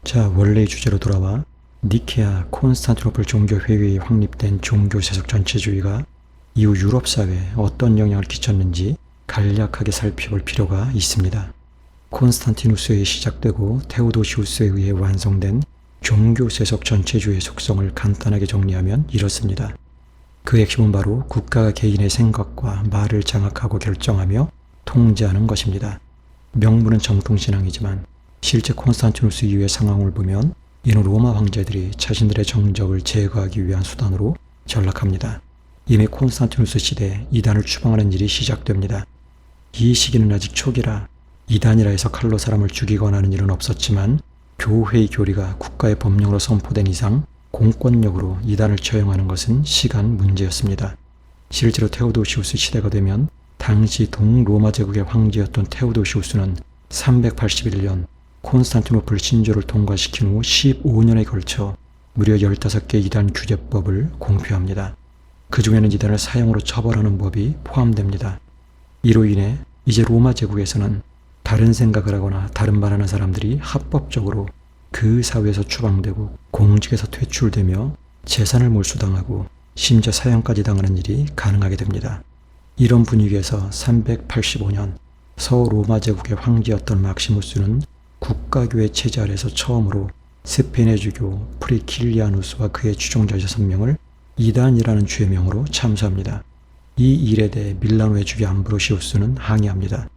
자, 원래의 주제로 돌아와 니케아 콘스탄티노플 종교회의에 확립된 종교세속 전체주의가 이후 유럽사회에 어떤 영향을 끼쳤는지 간략하게 살펴볼 필요가 있습니다. 콘스탄티누스에 의해 시작되고 테오도시우스에 의해 완성된 종교세속 전체주의의 속성을 간단하게 정리하면 이렇습니다. 그 핵심은 바로 국가가 개인의 생각과 말을 장악하고 결정하며 통제하는 것입니다. 명분은 정통신앙이지만 실제 콘스탄티누스 이후의 상황을 보면 이는 로마 황제들이 자신들의 정적을 제거하기 위한 수단으로 전락합니다. 이미 콘스탄티누스 시대에 이단을 추방하는 일이 시작됩니다. 이 시기는 아직 초기라 이단이라 해서 칼로 사람을 죽이거나 하는 일은 없었지만 교회의 교리가 국가의 법령으로 선포된 이상 공권력으로 이단을 처형하는 것은 시간 문제였습니다. 실제로 테오도시우스 시대가 되면 당시 동로마 제국의 황제였던 테오도시우스는 381년 콘스탄티노플 신조를 통과시킨 후 15년에 걸쳐 무려 15개 이단 규제법을 공표합니다. 그 중에는 이단을 사형으로 처벌하는 법이 포함됩니다. 이로 인해 이제 로마 제국에서는 다른 생각을 하거나 다른 말하는 사람들이 합법적으로 그 사회에서 추방되고 공직에서 퇴출되며 재산을 몰수당하고 심지어 사형까지 당하는 일이 가능하게 됩니다. 이런 분위기에서 385년 서로마 제국의 황제였던 막시무스는 국가교회 체제 아래서 처음으로 스페인의 주교 프리킬리아누스와 그의 추종자 6명을 이단이라는 죄명으로 참수합니다. 이 일에 대해 밀라노의 주교 암브로시우스는 항의합니다.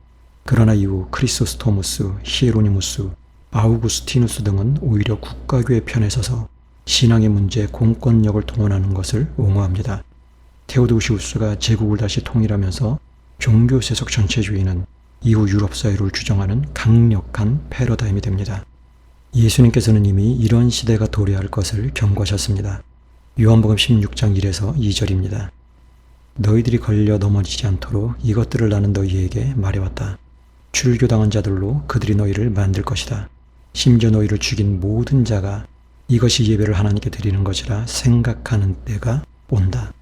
그러나 이후 크리소스토무스, 히에로니무스, 아우구스티누스 등은 오히려 국가교회 편에 서서 신앙의 문제에 공권력을 동원하는 것을 옹호합니다. 테오도시우스가 제국을 다시 통일하면서 종교세속 전체주의는 이후 유럽 사회를 규정하는 강력한 패러다임이 됩니다. 예수님께서는 이미 이런 시대가 도래할 것을 경고하셨습니다. 요한복음 16장 1에서 2절입니다. 너희들이 걸려 넘어지지 않도록 이것들을 나는 너희에게 말해왔다. 출교당한 자들로 그들이 너희를 만들 것이다. 심지어 너희를 죽인 모든 자가 이것이 예배를 하나님께 드리는 것이라 생각하는 때가 온다.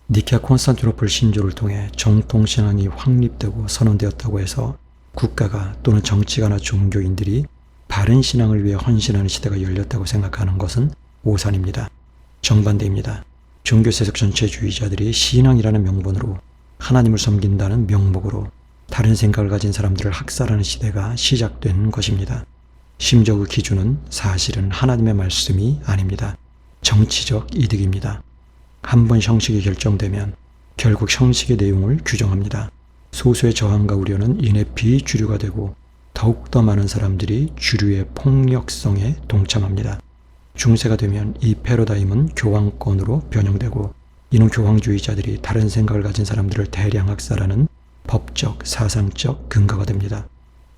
니케아 콘스탄티노플 신조를 통해 정통신앙이 확립되고 선언되었다고 해서 국가가 또는 정치가나 종교인들이 바른 신앙을 위해 헌신하는 시대가 열렸다고 생각하는 것은 오산입니다. 정반대입니다. 종교세속 전체주의자들이 신앙이라는 명분으로 하나님을 섬긴다는 명목으로 다른 생각을 가진 사람들을 학살하는 시대가 시작된 것입니다. 심지어 그 기준은 사실은 하나님의 말씀이 아닙니다. 정치적 이득입니다. 한번 형식이 결정되면 결국 형식의 내용을 규정합니다. 소수의 저항과 우려는 이내 비주류가 되고 더욱더 많은 사람들이 주류의 폭력성에 동참합니다. 중세가 되면 이 패러다임은 교황권으로 변형되고 이는 교황주의자들이 다른 생각을 가진 사람들을 대량 학살하는 법적, 사상적 근거가 됩니다.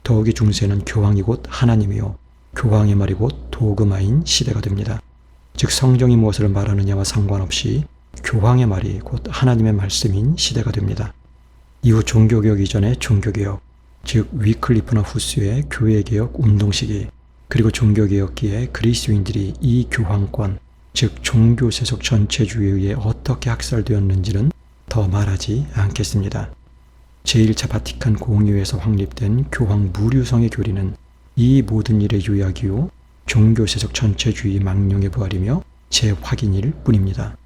더욱이 중세는 교황이 곧 하나님이요 교황의 말이 곧 도그마인 시대가 됩니다. 즉 성경이 무엇을 말하느냐와 상관없이 교황의 말이 곧 하나님의 말씀인 시대가 됩니다. 이후 종교개혁 이전의 종교개혁, 즉 위클리프나 후스의 교회개혁 운동시기, 그리고 종교개혁기에 그리스도인들이 이 교황권, 즉 종교세속 전체주의에 의해 어떻게 학살되었는지는 더 말하지 않겠습니다. 제1차 바티칸 공의회에서 확립된 교황 무류성의 교리는 이 모든 일의 요약이요 종교세속 전체주의 망령의 부활이며 재확인일 뿐입니다.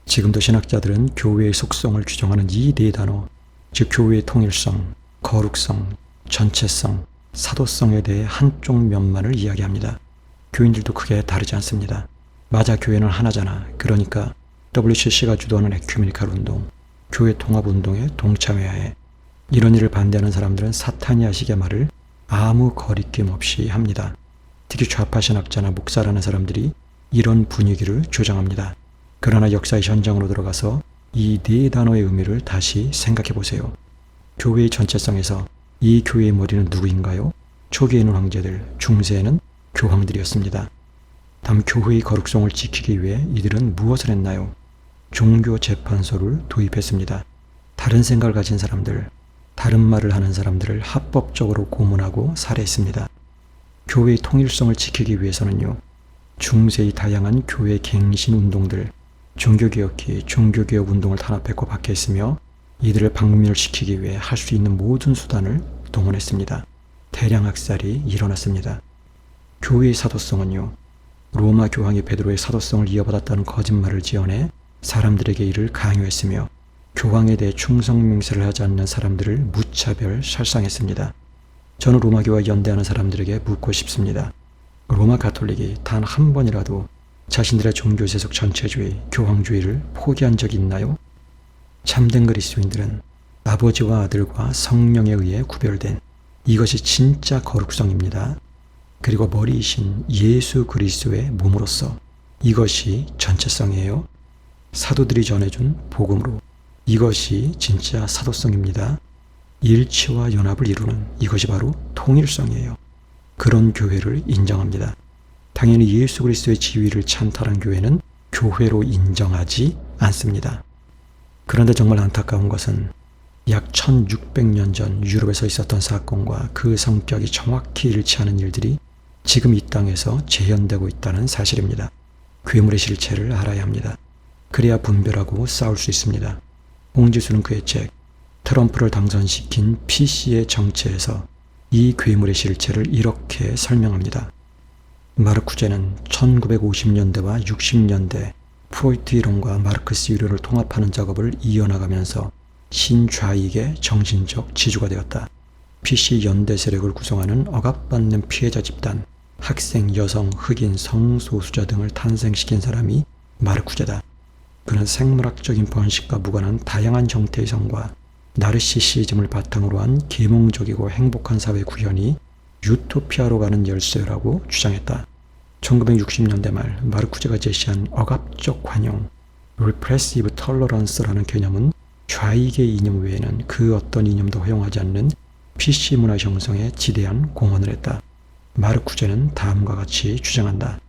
지금도 신학자들은 교회의 속성을 규정하는 이 네 단어, 즉 교회의 통일성, 거룩성, 전체성, 사도성에 대해 한쪽 면만을 이야기합니다. 교인들도 크게 다르지 않습니다. 맞아, 교회는 하나잖아. 그러니까 WCC가 주도하는 에큐메니칼 운동, 교회 통합 운동에 동참해야 해. 이런 일을 반대하는 사람들은 사탄이 하시게 말을 아무 거리낌 없이 합니다. 특히 좌파 신학자나 목사라는 사람들이 이런 분위기를 조장합니다. 그러나 역사의 현장으로 들어가서 이 네 단어의 의미를 다시 생각해 보세요. 교회의 전체성에서 이 교회의 머리는 누구인가요? 초기에는 황제들, 중세에는 교황들이었습니다. 다음 교회의 거룩성을 지키기 위해 이들은 무엇을 했나요? 종교재판소를 도입했습니다. 다른 생각을 가진 사람들, 다른 말을 하는 사람들을 합법적으로 고문하고 살해했습니다. 교회의 통일성을 지키기 위해서는요, 중세의 다양한 교회 갱신 운동들, 종교개혁기, 종교개혁 운동을 탄압했고 박해했으며 이들을 박멸시키기 위해 할 수 있는 모든 수단을 동원했습니다. 대량 학살이 일어났습니다. 교회의 사도성은요, 로마 교황이 베드로의 사도성을 이어받았다는 거짓말을 지어내 사람들에게 이를 강요했으며 교황에 대해 충성 맹세를 하지 않는 사람들을 무차별 살상했습니다. 저는 로마교와 연대하는 사람들에게 묻고 싶습니다. 로마 가톨릭이 단 한 번이라도 자신들의 종교 세속 전체주의, 교황주의를 포기한 적이 있나요? 참된 그리스도인들은 아버지와 아들과 성령에 의해 구별된 이것이 진짜 거룩성입니다. 그리고 머리이신 예수 그리스도의 몸으로서 이것이 전체성이에요. 사도들이 전해준 복음으로 이것이 진짜 사도성입니다. 일치와 연합을 이루는 이것이 바로 통일성이에요. 그런 교회를 인정합니다. 당연히 예수 그리스도의 지위를 찬탈한 교회는 교회로 인정하지 않습니다. 그런데 정말 안타까운 것은 약 1600년 전 유럽에서 있었던 사건과 그 성격이 정확히 일치하는 일들이 지금 이 땅에서 재현되고 있다는 사실입니다. 괴물의 실체를 알아야 합니다. 그래야 분별하고 싸울 수 있습니다. 홍지수는 그의 책 트럼프를 당선시킨 PC의 정체에서 이 괴물의 실체를 이렇게 설명합니다. 마르쿠제는 1950년대와 60년대 프로이트 이론과 마르크스 이론을 통합하는 작업을 이어나가면서 신좌익의 정신적 지주가 되었다. PC 연대 세력을 구성하는 억압받는 피해자 집단, 학생, 여성, 흑인, 성소수자 등을 탄생시킨 사람이 마르쿠제다. 그는 생물학적인 번식과 무관한 다양한 형태의 성과 나르시시즘을 바탕으로 한 계몽적이고 행복한 사회 구현이 유토피아로 가는 열쇠라고 주장했다. 1960년대 말 마르쿠제가 제시한 억압적 관용, Repressive Tolerance라는 개념은 좌익의 이념 외에는 그 어떤 이념도 허용하지 않는 PC 문화 형성에 지대한 공헌을 했다. 마르쿠제는 다음과 같이 주장한다.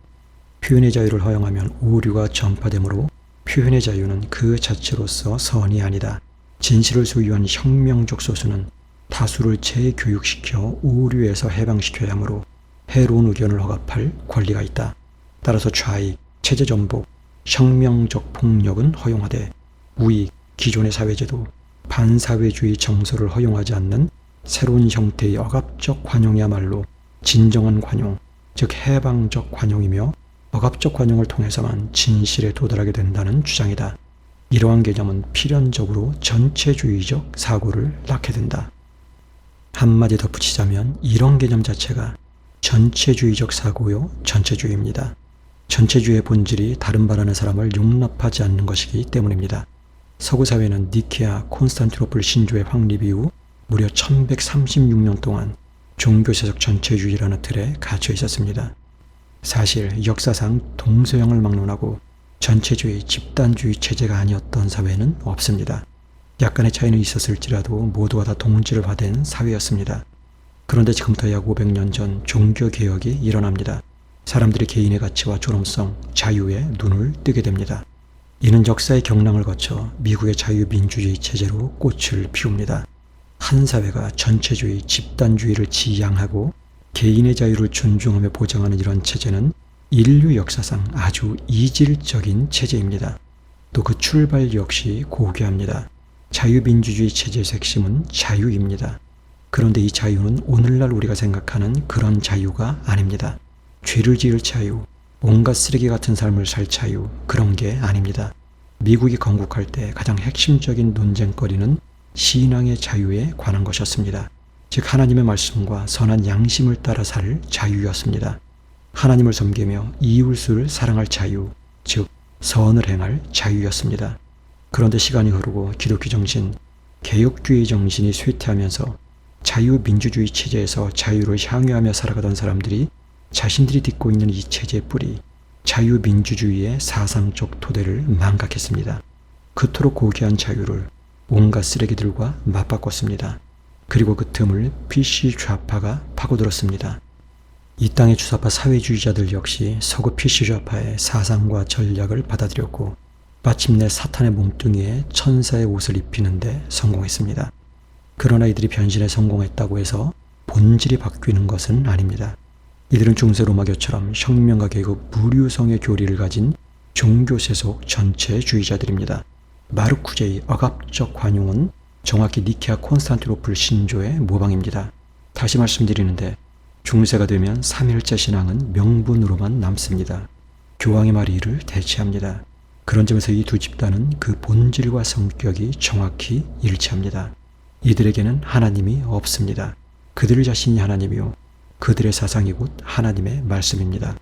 표현의 자유를 허용하면 오류가 전파되므로 표현의 자유는 그 자체로서 선이 아니다. 진실을 소유한 혁명적 소수는 다수를 재교육시켜 오류에서 해방시켜야 하므로 해로운 의견을 억압할 권리가 있다. 따라서 좌익, 체제 전복, 혁명적 폭력은 허용하되 우익, 기존의 사회제도, 반사회주의 정서를 허용하지 않는 새로운 형태의 억압적 관용이야말로 진정한 관용, 즉 해방적 관용이며 억압적 관용을 통해서만 진실에 도달하게 된다는 주장이다. 이러한 개념은 필연적으로 전체주의적 사고를 낳게 된다. 한마디 덧붙이자면 이런 개념 자체가 전체주의적 사고요, 전체주의입니다. 전체주의의 본질이 다른 바라는 사람을 용납하지 않는 것이기 때문입니다. 서구 사회는 니케아 콘스탄티노플 신조의 확립 이후 무려 1136년 동안 종교세속 전체주의라는 틀에 갇혀 있었습니다. 사실 역사상 동서양을 막론하고 전체주의, 집단주의 체제가 아니었던 사회는 없습니다. 약간의 차이는 있었을지라도 모두가 다 동질화된 사회였습니다. 그런데 지금부터 약 500년 전 종교개혁이 일어납니다. 사람들이 개인의 가치와 존엄성, 자유에 눈을 뜨게 됩니다. 이는 역사의 경랑을 거쳐 미국의 자유민주주의 체제로 꽃을 피웁니다. 한 사회가 전체주의, 집단주의를 지향하고 개인의 자유를 존중하며 보장하는 이런 체제는 인류 역사상 아주 이질적인 체제입니다. 또 그 출발 역시 고귀합니다. 자유민주주의 체제의 핵심은 자유입니다. 그런데 이 자유는 오늘날 우리가 생각하는 그런 자유가 아닙니다. 죄를 지을 자유, 온갖 쓰레기 같은 삶을 살 자유, 그런 게 아닙니다. 미국이 건국할 때 가장 핵심적인 논쟁거리는 신앙의 자유에 관한 것이었습니다. 즉 하나님의 말씀과 선한 양심을 따라 살 자유였습니다. 하나님을 섬기며 이웃을 사랑할 자유, 즉 선을 행할 자유였습니다. 그런데 시간이 흐르고 기독교 정신, 개혁주의 정신이 쇠퇴하면서 자유민주주의 체제에서 자유를 향유하며 살아가던 사람들이 자신들이 딛고 있는 이 체제의 뿌리, 자유민주주의의 사상적 토대를 망각했습니다. 그토록 고귀한 자유를 온갖 쓰레기들과 맞바꿨습니다. 그리고 그 틈을 PC 좌파가 파고들었습니다. 이 땅의 주사파 사회주의자들 역시 서구 PC 좌파의 사상과 전략을 받아들였고 마침내 사탄의 몸뚱이에 천사의 옷을 입히는 데 성공했습니다. 그러나 이들이 변신에 성공했다고 해서 본질이 바뀌는 것은 아닙니다. 이들은 중세 로마교처럼 혁명과 개혁, 무류성의 교리를 가진 종교세속 전체주의자들입니다. 마르쿠제의 억압적 관용은 정확히 니케아 콘스탄티노플 신조의 모방입니다. 다시 말씀드리는데 중세가 되면 삼일째 신앙은 명분으로만 남습니다. 교황의 말이 이를 대체합니다. 그런 점에서 이 두 집단은 그 본질과 성격이 정확히 일치합니다. 이들에게는 하나님이 없습니다. 그들 자신이 하나님이요 그들의 사상이 곧 하나님의 말씀입니다.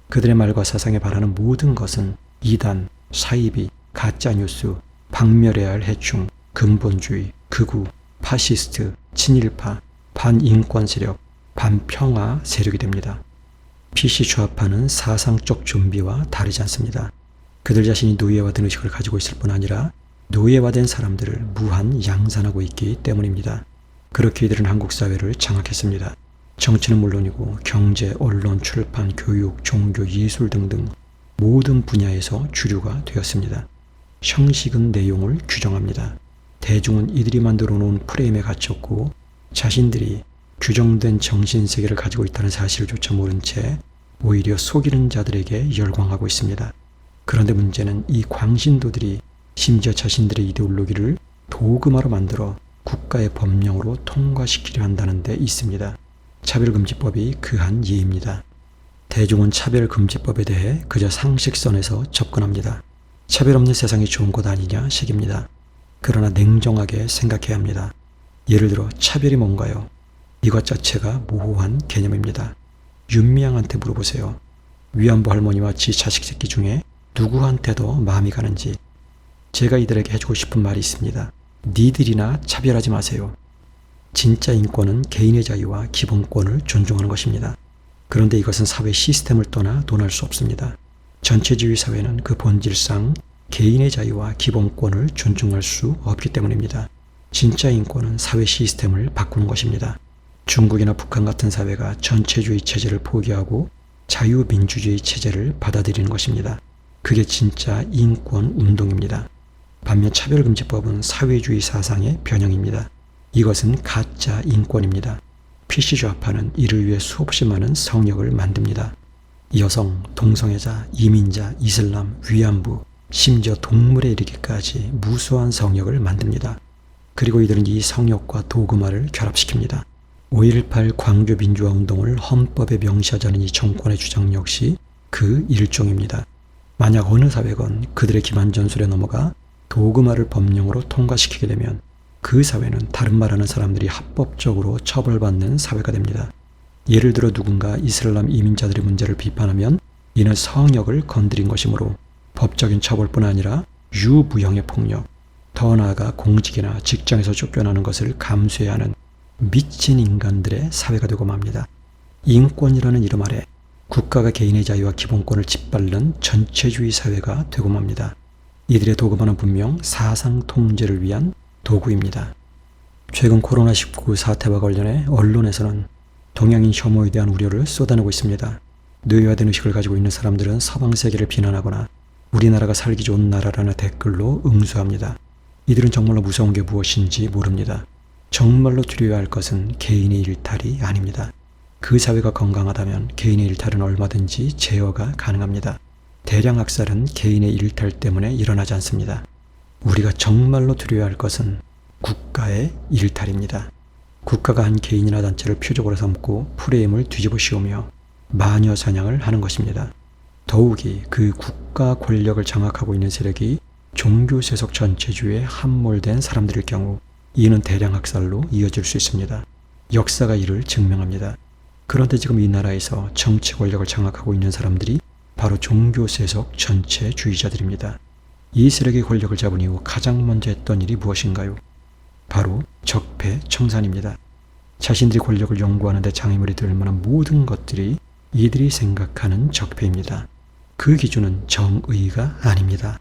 그들의 말과 사상에 바라는 모든 것은 이단, 사이비, 가짜뉴스, 박멸해야 할 해충, 근본주의, 극우, 파시스트, 친일파, 반인권 세력, 반평화 세력이 됩니다. PC 좌파는 사상적 좀비와 다르지 않습니다. 그들 자신이 노예화된 의식을 가지고 있을 뿐 아니라 노예화된 사람들을 무한 양산하고 있기 때문입니다. 그렇게 이들은 한국 사회를 장악했습니다. 정치는 물론이고 경제, 언론, 출판, 교육, 종교, 예술 등등 모든 분야에서 주류가 되었습니다. 형식은 내용을 규정합니다. 대중은 이들이 만들어 놓은 프레임에 갇혔고 자신들이 규정된 정신세계를 가지고 있다는 사실조차 모른 채 오히려 속이는 자들에게 열광하고 있습니다. 그런데 문제는 이 광신도들이 심지어 자신들의 이데올로기를 도그마로 만들어 국가의 법령으로 통과시키려 한다는 데 있습니다. 차별금지법이 그 한 예입니다. 대중은 차별금지법에 대해 그저 상식선에서 접근합니다. 차별 없는 세상이 좋은 곳 아니냐 식입니다. 그러나 냉정하게 생각해야 합니다. 예를 들어 차별이 뭔가요? 이것 자체가 모호한 개념입니다. 윤미향한테 물어보세요. 위안부 할머니와 지 자식 새끼 중에 누구한테 더 마음이 가는지. 제가 이들에게 해주고 싶은 말이 있습니다. 니들이나 차별하지 마세요. 진짜 인권은 개인의 자유와 기본권을 존중하는 것입니다. 그런데 이것은 사회 시스템을 떠나 논할 수 없습니다. 전체주의 사회는 그 본질상 개인의 자유와 기본권을 존중할 수 없기 때문입니다. 진짜 인권은 사회 시스템을 바꾸는 것입니다. 중국이나 북한 같은 사회가 전체주의 체제를 포기하고 자유민주주의 체제를 받아들이는 것입니다. 그게 진짜 인권 운동입니다. 반면 차별금지법은 사회주의 사상의 변형입니다. 이것은 가짜 인권입니다. PC 좌파는 이를 위해 수없이 많은 성역을 만듭니다. 여성, 동성애자, 이민자, 이슬람, 위안부, 심지어 동물에 이르기까지 무수한 성역을 만듭니다. 그리고 이들은 이 성역과 도그마를 결합시킵니다. 5.18 광주 민주화 운동을 헌법에 명시하자는 이 정권의 주장 역시 그 일종입니다. 만약 어느 사회건 그들의 기만 전술에 넘어가 도그마를 법령으로 통과시키게 되면 그 사회는 다른 말하는 사람들이 합법적으로 처벌받는 사회가 됩니다. 예를 들어 누군가 이슬람 이민자들의 문제를 비판하면 이는 성역을 건드린 것이므로 법적인 처벌뿐 아니라 유무형의 폭력, 더 나아가 공직이나 직장에서 쫓겨나는 것을 감수해야 하는 미친 인간들의 사회가 되고 맙니다. 인권이라는 이름 아래 국가가 개인의 자유와 기본권을 짓밟는 전체주의 사회가 되고 맙니다. 이들의 도구만은 분명 사상 통제를 위한 도구입니다. 최근 코로나19 사태와 관련해 언론에서는 동양인 혐오에 대한 우려를 쏟아내고 있습니다. 노예화된 의식을 가지고 있는 사람들은 서방 세계를 비난하거나 우리나라가 살기 좋은 나라라는 댓글로 응수합니다. 이들은 정말로 무서운 게 무엇인지 모릅니다. 정말로 두려워야 할 것은 개인의 일탈이 아닙니다. 그 사회가 건강하다면 개인의 일탈은 얼마든지 제어가 가능합니다. 대량 학살은 개인의 일탈 때문에 일어나지 않습니다. 우리가 정말로 두려워야 할 것은 국가의 일탈입니다. 국가가 한 개인이나 단체를 표적으로 삼고 프레임을 뒤집어 씌우며 마녀 사냥을 하는 것입니다. 더욱이 그 국가 권력을 장악하고 있는 세력이 종교 세속 전체주의에 함몰된 사람들일 경우 이는 대량 학살로 이어질 수 있습니다. 역사가 이를 증명합니다. 그런데 지금 이 나라에서 정치 권력을 장악하고 있는 사람들이 바로 종교 세속 전체주의자들입니다. 이 세력의 권력을 잡은 이후 가장 먼저 했던 일이 무엇인가요? 바로 적폐 청산입니다. 자신들이 권력을 연구하는 데 장애물이 될 만한 모든 것들이 이들이 생각하는 적폐입니다. 그 기준은 정의가 아닙니다.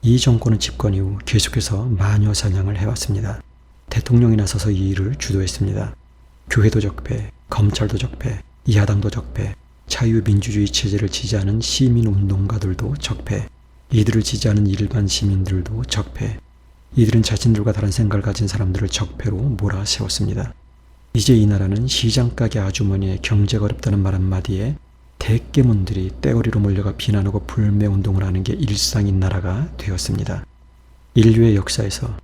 이 정권은 집권 이후 계속해서 마녀 사냥을 해왔습니다. 대통령이 나서서 이 일을 주도했습니다. 교회도 적폐, 검찰도 적폐, 야당도 적폐, 자유민주주의 체제를 지지하는 시민운동가들도 적폐, 이들을 지지하는 일반 시민들도 적폐, 이들은 자신들과 다른 생각을 가진 사람들을 적폐로 몰아세웠습니다. 이제 이 나라는 시장가게 아주머니의 경제가 어렵다는 말 한마디에 대깨문들이 떼거리로 몰려가 비난하고 불매운동을 하는 게 일상인 나라가 되었습니다. 인류의 역사에서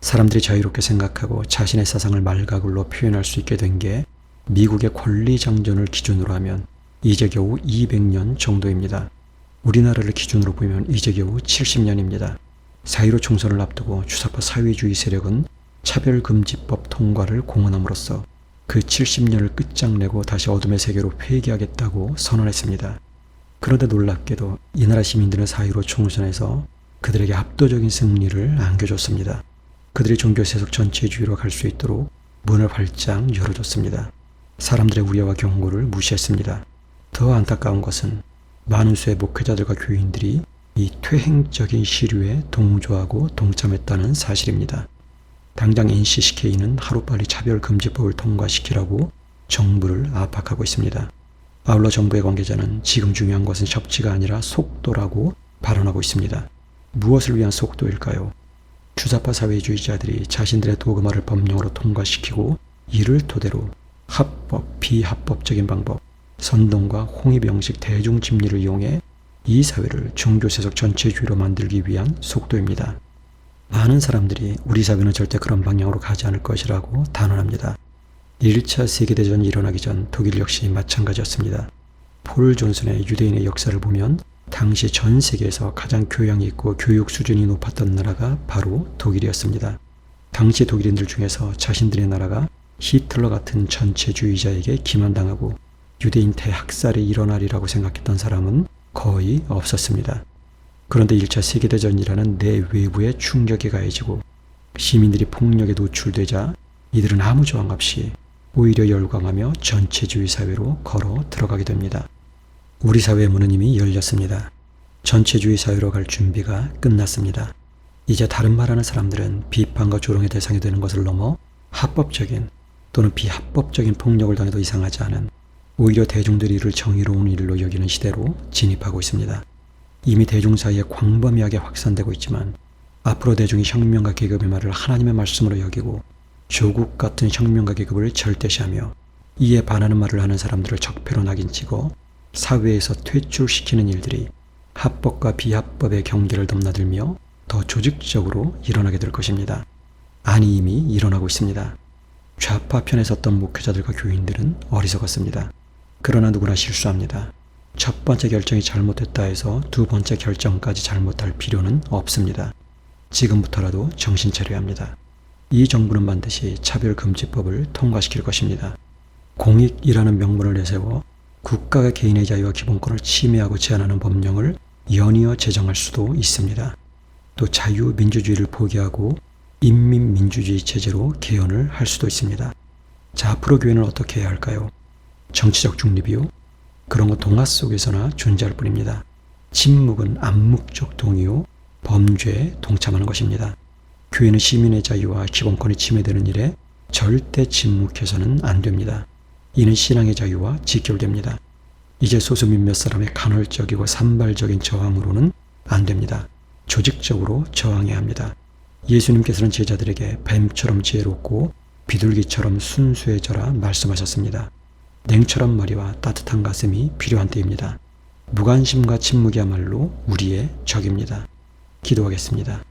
사람들이 자유롭게 생각하고 자신의 사상을 말가글로 표현할 수 있게 된 게 미국의 권리장전을 기준으로 하면 이제 겨우 200년 정도입니다. 우리나라를 기준으로 보면 이제 겨우 70년입니다. 4.15 총선을 앞두고 주사파 사회주의 세력은 차별금지법 통과를 공언함으로써 그 70년을 끝장내고 다시 어둠의 세계로 회귀하겠다고 선언했습니다. 그런데 놀랍게도 이 나라 시민들은 4.15 총선에서 그들에게 압도적인 승리를 안겨줬습니다. 그들이 종교세속 전체주의로 갈 수 있도록 문을 활짝 열어줬습니다. 사람들의 우려와 경고를 무시했습니다. 더 안타까운 것은 많은 수의 목회자들과 교인들이 이 퇴행적인 시류에 동조하고 동참했다는 사실입니다. 당장 NCCK는 하루빨리 차별금지법을 통과시키라고 정부를 압박하고 있습니다. 아울러 정부의 관계자는 지금 중요한 것은 협치가 아니라 속도라고 발언하고 있습니다. 무엇을 위한 속도일까요? 주사파 사회주의자들이 자신들의 도그마를 법령으로 통과시키고 이를 토대로 합법, 비합법적인 방법, 선동과 홍위 형식 대중 심리를 이용해 이 사회를 종교세속 전체주의로 만들기 위한 속도입니다. 많은 사람들이 우리 사회는 절대 그런 방향으로 가지 않을 것이라고 단언합니다. 1차 세계대전이 일어나기 전 독일 역시 마찬가지였습니다. 폴 존슨의 유대인의 역사를 보면 당시 전 세계에서 가장 교양이 있고 교육 수준이 높았던 나라가 바로 독일이었습니다. 당시 독일인들 중에서 자신들의 나라가 히틀러 같은 전체주의자에게 기만당하고 유대인 대학살이 일어나리라고 생각했던 사람은 거의 없었습니다. 그런데 1차 세계대전이라는 내외부의 충격이 가해지고 시민들이 폭력에 노출되자 이들은 아무 저항 없이 오히려 열광하며 전체주의 사회로 걸어 들어가게 됩니다. 우리 사회의 문은 이미 열렸습니다. 전체주의 사회로 갈 준비가 끝났습니다. 이제 다른 말하는 사람들은 비판과 조롱의 대상이 되는 것을 넘어 합법적인 또는 비합법적인 폭력을 당해도 이상하지 않은 오히려 대중들이 이를 정의로운 일로 여기는 시대로 진입하고 있습니다. 이미 대중 사이에 광범위하게 확산되고 있지만 앞으로 대중이 혁명과 계급의 말을 하나님의 말씀으로 여기고 조국 같은 혁명과 계급을 절대시하며 이에 반하는 말을 하는 사람들을 적폐로 낙인찍어 사회에서 퇴출시키는 일들이 합법과 비합법의 경계를 넘나들며 더 조직적으로 일어나게 될 것입니다. 아니 이미 일어나고 있습니다. 좌파 편에 섰던 목회자들과 교인들은 어리석었습니다. 그러나 누구나 실수합니다. 첫 번째 결정이 잘못됐다 해서 두 번째 결정까지 잘못할 필요는 없습니다. 지금부터라도 정신 차려야 합니다. 이 정부는 반드시 차별금지법을 통과시킬 것입니다. 공익이라는 명분을 내세워 국가가 개인의 자유와 기본권을 침해하고 제한하는 법령을 연이어 제정할 수도 있습니다. 또 자유민주주의를 포기하고 인민민주주의 체제로 개헌을 할 수도 있습니다. 자, 앞으로 교회는 어떻게 해야 할까요? 정치적 중립이요? 그런 건 동화 속에서나 존재할 뿐입니다. 침묵은 암묵적 동의요, 범죄에 동참하는 것입니다. 교회는 시민의 자유와 기본권이 침해되는 일에 절대 침묵해서는 안 됩니다. 이는 신앙의 자유와 직결됩니다. 이제 소수민 몇 사람의 간헐적이고 산발적인 저항으로는 안 됩니다. 조직적으로 저항해야 합니다. 예수님께서는 제자들에게 뱀처럼 지혜롭고 비둘기처럼 순수해져라 말씀하셨습니다. 냉철한 머리와 따뜻한 가슴이 필요한 때입니다. 무관심과 침묵이야말로 우리의 적입니다. 기도하겠습니다.